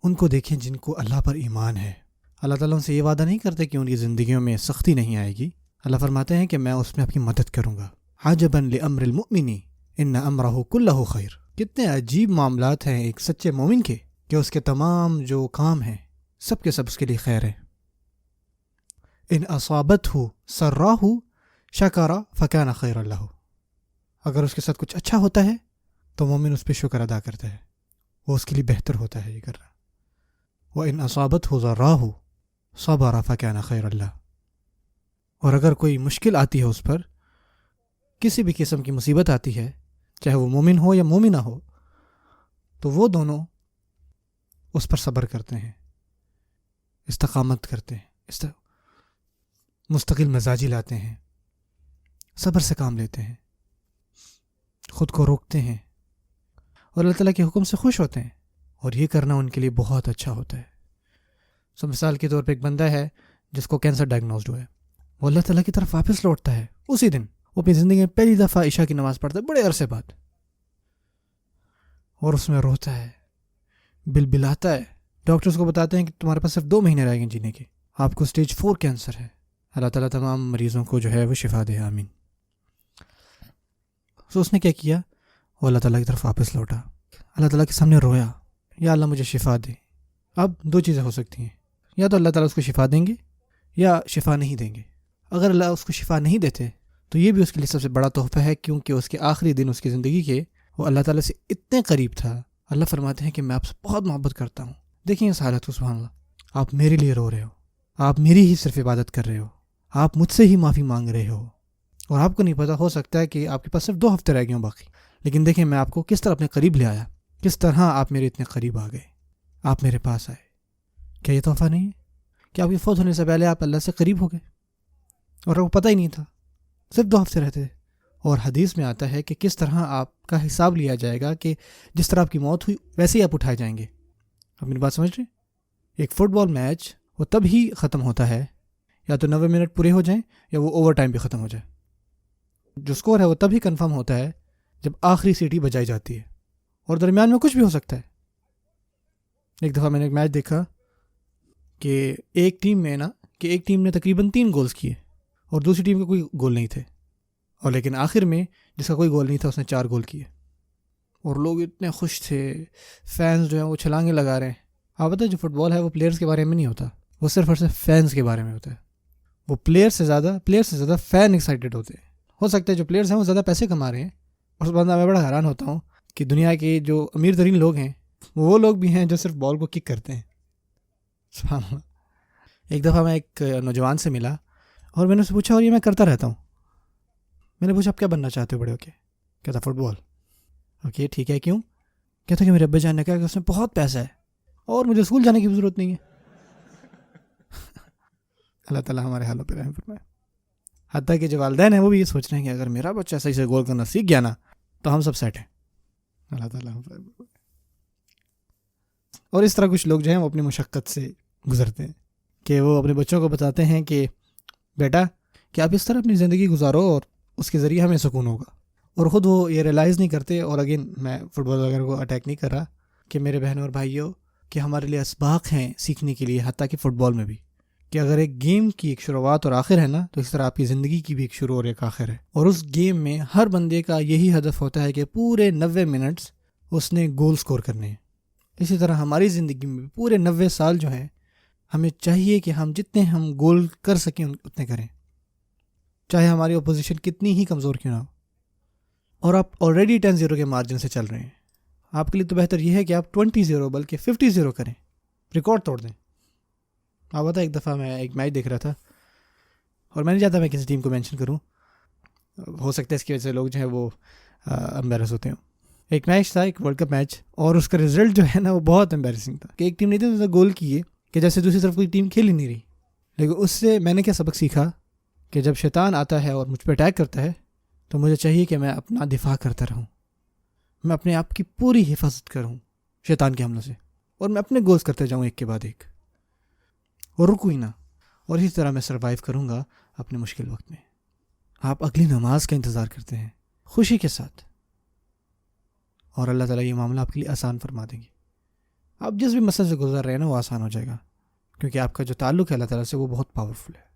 ان کو دیکھیں جن کو اللہ پر ایمان ہے۔ اللہ تعالیٰ ان سے یہ وعدہ نہیں کرتے کہ ان کی زندگیوں میں سختی نہیں آئے گی۔ اللہ فرماتے ہیں کہ میں اس میں آپ کی مدد کروں گا۔ عجباً لامر المؤمن ان امرہ کلہ خیر۔ کتنے عجیب معاملات ہیں ایک سچے مومن کے کہ اس کے تمام جو کام ہیں سب کے سب اس کے لیے خیر ہے۔ ان اصابتہ سراہ شکر فکان خیر لہ۔ اگر اس کے ساتھ کچھ اچھا ہوتا ہے تو مومن اس پہ شکر ادا کرتا ہے، وہ اس کے لیے بہتر ہوتا ہے یہ کرنا۔ وَإِنْ أَصَابَتْهُ ضَرَّاهُ صَبَرَ فَكَانَ خَيْرًا لَهُ۔ اور اگر کوئی مشکل آتی ہے اس پر، کسی بھی قسم کی مصیبت آتی ہے، چاہے وہ مومن ہو یا مومنہ ہو، تو وہ دونوں اس پر صبر کرتے ہیں، استقامت کرتے ہیں، مستقل مزاجی لاتے ہیں، صبر سے کام لیتے ہیں، خود کو روکتے ہیں اور اللہ تعالیٰ کے حکم سے خوش ہوتے ہیں، اور یہ کرنا ان کے لیے بہت اچھا ہوتا ہے۔ مثال کے طور پہ ایک بندہ ہے جس کو کینسر ڈائگنوزڈ ہوا ہے، وہ اللہ تعالیٰ کی طرف واپس لوٹتا ہے اسی دن، وہ اپنی زندگی میں پہلی دفعہ عشاء کی نماز پڑھتا ہے بڑے عرصے بعد، اور اس میں روتا ہے، بلبلاتا ہے۔ ڈاکٹرز کو بتاتے ہیں کہ تمہارے پاس صرف 2 مہینے رہ گئے جینے کے، آپ کو اسٹیج 4 کینسر ہے۔ اللہ تعالیٰ تمام مریضوں کو جو ہے وہ شفا دے، آمین۔ تو اس نے کیا کیا؟ وہ اللہ تعالیٰ کی طرف واپس لوٹا، اللہ تعالیٰ کے سامنے رویا، یا اللہ مجھے شفا دے۔ اب 2 چیزیں ہو سکتی ہیں، یا تو اللہ تعالیٰ اس کو شفا دیں گے یا شفا نہیں دیں گے۔ اگر اللہ اس کو شفا نہیں دیتے تو یہ بھی اس کے لیے سب سے بڑا تحفہ ہے، کیونکہ اس کے آخری دن اس کی زندگی کے وہ اللہ تعالیٰ سے اتنے قریب تھا۔ اللہ فرماتے ہیں کہ میں آپ سے بہت محبت کرتا ہوں۔ دیکھیں اس حالت کو، سبحان اللہ، آپ میرے لیے رو رہے ہو، آپ میری ہی صرف عبادت کر رہے ہو، آپ مجھ سے ہی معافی مانگ رہے ہو، اور آپ کو نہیں پتہ، ہو سکتا ہے کہ آپ کے پاس صرف 2 ہفتے رہ گئے ہوں باقی، لیکن دیکھیں میں آپ کو کس طرح اپنے قریب لے آیا، کس طرح آپ میرے اتنے قریب آ گئے، آپ میرے پاس آئے۔ کیا یہ تحفہ نہیں ہے کہ آپ کے فوت ہونے سے پہلے آپ اللہ سے قریب ہو گئے اور آپ کو پتہ ہی نہیں تھا، صرف 2 ہفتے رہتے تھے؟ اور حدیث میں آتا ہے کہ کس طرح آپ کا حساب لیا جائے گا، کہ جس طرح آپ کی موت ہوئی ویسے ہی آپ اٹھائے جائیں گے۔ آپ میری بات سمجھ رہے ہیں؟ ایک فٹ بال میچ وہ تب ہی ختم ہوتا ہے، یا تو 90 منٹ پورے ہو جائیں یا وہ اوور ٹائم بھی ختم ہو جائے۔ جو سکور ہے وہ تب ہی کنفرم ہوتا ہے جب آخری سیٹی بجائی جاتی ہے، اور درمیان میں کچھ بھی ہو سکتا ہے۔ ایک دفعہ میں نے ایک میچ دیکھا کہ ایک ٹیم نے تقریباً 3 گولز کیے اور دوسری ٹیم کے کوئی گول نہیں تھے، اور لیکن آخر میں جس کا کوئی گول نہیں تھا اس نے 4 گول کیے، اور لوگ اتنے خوش تھے، فینس جو ہیں وہ چھلانگیں لگا رہے ہیں۔ آپ پتہ ہے جو فٹ بال ہے وہ پلیئرز کے بارے میں نہیں ہوتا، وہ صرف اور صرف فینس کے بارے میں ہوتا ہے۔ وہ پلیئر سے زیادہ فین ایکسائٹیڈ ہوتے ہیں۔ ہو سکتا ہے جو پلیئرز ہیں وہ زیادہ پیسے کما رہے ہیں، اور اس بندہ میں بڑا حیران ہوتا ہوں کہ دنیا کے جو امیر ترین لوگ ہیں وہ لوگ بھی ہیں جو صرف بال کو کک کرتے ہیں۔ سبحان اللہ۔ ایک دفعہ میں ایک نوجوان سے ملا اور میں نے اسے پوچھا، اور یہ میں کرتا رہتا ہوں۔ میں نے پوچھا آپ کیا بننا چاہتے ہو بڑے ہو کے؟ کہتا فٹ بال۔ اوکے ٹھیک ہے، کیوں؟ کہتا کہ میرے ابا جان نے کہا کہ اس میں بہت پیسہ ہے اور مجھے اسکول جانے کی بھی ضرورت نہیں ہے۔ اللہ تعالیٰ ہمارے حالوں پہ رحم فرمائے۔ حتیٰ کہ جو والدین ہیں وہ بھی یہ سوچ رہے ہیں کہ اگر میرا بچہ صحیح سے گول کرنا سیکھ گیا نا تو ہم سب سیٹ ہیں۔ اللہ تعالیٰ اور اس طرح کچھ لوگ جو ہیں وہ اپنی مشقت سے گزرتے ہیں کہ وہ اپنے بچوں کو بتاتے ہیں کہ بیٹا کہ آپ اس طرح اپنی زندگی گزارو اور اس کے ذریعے ہمیں سکون ہوگا، اور خود وہ یہ ریلائز نہیں کرتے۔ اور اگین میں فٹ بال وغیرہ کو اٹیک نہیں کر رہا کہ میرے بہنوں اور بھائیوں کہ ہمارے لیے اسباق ہیں سیکھنے کے لیے، حتیٰ کہ فٹ بال میں بھی، کہ اگر ایک گیم کی ایک شروعات اور آخر ہے نا تو اس طرح آپ کی زندگی کی بھی ایک شروع اور ایک آخر ہے، اور اس گیم میں ہر بندے کا یہی ہدف ہوتا ہے کہ پورے 90 منٹس اس نے گول سکور کرنے ہیں۔ اسی طرح ہماری زندگی میں پورے 90 سال جو ہیں ہمیں چاہیے کہ ہم جتنے ہم گول کر سکیں اتنے کریں، چاہے ہماری اپوزیشن کتنی ہی کمزور کیوں نہ ہو۔ اور آپ آلریڈی 10-0 کے مارجن سے چل رہے ہیں، آپ کے لیے تو بہتر یہ ہے کہ آپ 20-0 بلکہ 50-0 کریں، ریکارڈ توڑ دیں۔ آپ بتا، ایک دفعہ میں ایک میچ دیکھ رہا تھا، اور میں نہیں چاہتا میں کسی ٹیم کو مینشن کروں، ہو سکتا ہے اس کی وجہ سے لوگ جو ہیں وہ امبیرس ہوتے ہوں۔ ایک میچ تھا، ایک ورلڈ کپ میچ، اور اس کا رزلٹ جو ہے نا وہ بہت امبیرسنگ تھا کہ ایک ٹیم نے اتنے گول کیے کہ جیسے دوسری طرف کوئی ٹیم کھیل ہی نہیں رہی۔ لیکن اس سے میں نے کیا سبق سیکھا کہ جب شیطان آتا ہے اور مجھ پہ اٹیک کرتا ہے تو مجھے چاہیے کہ میں اپنا دفاع کرتا رہوں، میں اپنے آپ کی پوری حفاظت کروں شیطان کے حملوں سے، اور میں اپنے گولز کرتے جاؤں ایک کے بعد ایک، اور رکوں ہی نہ، اور اسی طرح میں سروائیو کروں گا اپنے مشکل وقت میں۔ آپ اگلی نماز کا انتظار کرتے ہیں خوشی کے ساتھ، اور اللہ تعالیٰ یہ معاملہ آپ کے لیے آسان فرما دیں گے۔ آپ جس بھی مسئلے سے گزر رہے ہیں نا وہ آسان ہو جائے گا، کیونکہ آپ کا جو تعلق ہے اللہ تعالیٰ سے وہ بہت پاورفل ہے۔